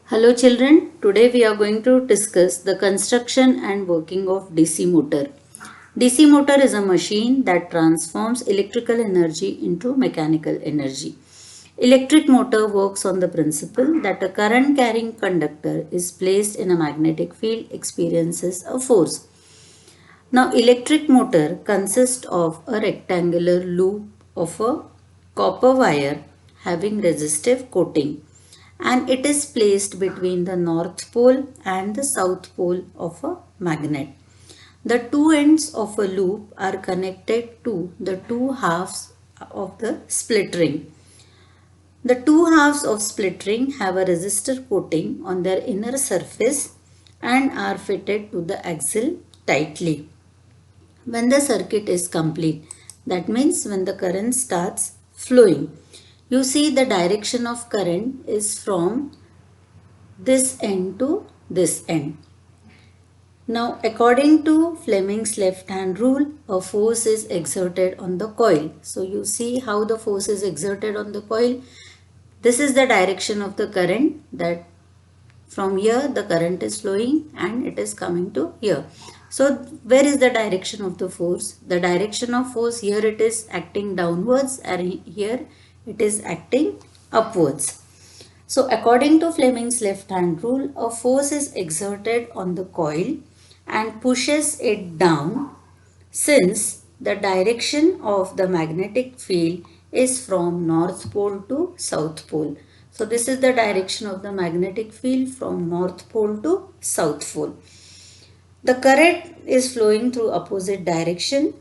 Hello children, today we are going to discuss the construction and working of DC motor. DC motor is a machine that transforms electrical energy into mechanical energy. Electric motor works on the principle that a current carrying conductor is placed in a magnetic field experiences a force. Now electric motor consists of a rectangular loop of a copper wire having resistive coating, and it is placed between the north pole and the south pole of a magnet. The two ends of a loop are connected to the two halves of the split ring. The two halves of split ring have a resistor coating on their inner surface and are fitted to the axle tightly. When the circuit is complete, that means when the current starts flowing, you see the direction of current is from this end to this end. Now, according to Fleming's left hand rule, a force is exerted on the coil. So, you see how the force is exerted on the coil. This is the direction of the current, that from here the current is flowing and it is coming to here. So where is the direction of the force? The direction of force, here it is acting downwards and here it is acting upwards. So according to Fleming's left hand rule, a force is exerted on the coil and pushes it down, since the direction of the magnetic field is from north pole to south pole. So this is the direction of the magnetic field from north pole to south pole. The current is flowing through opposite direction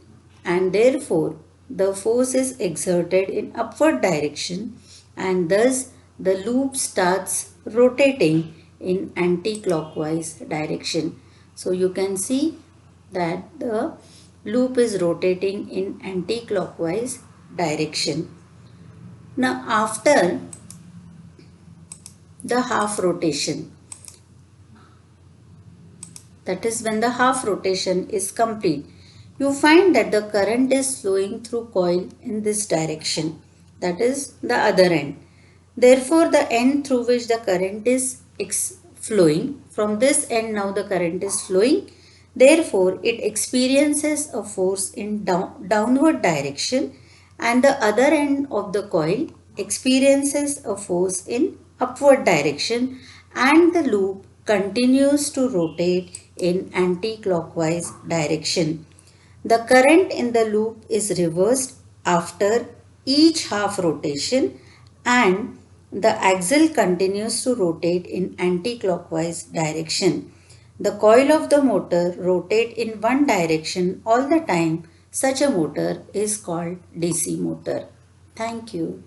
and therefore the force is exerted in upward direction, and thus the loop starts rotating in anti-clockwise direction. So you can see that the loop is rotating in anti-clockwise direction. Now after the half rotation, that is when the half rotation is complete, you find that the current is flowing through coil in this direction, that is the other end. Therefore the end through which the current is flowing, from this end now the current is flowing, therefore it experiences a force in downward direction, and the other end of the coil experiences a force in upward direction, and the loop continues to rotate in anti-clockwise direction. The current in the loop is reversed after each half rotation, and the axle continues to rotate in anti-clockwise direction. The coil of the motor rotates in one direction all the time. Such a motor is called DC motor. Thank you.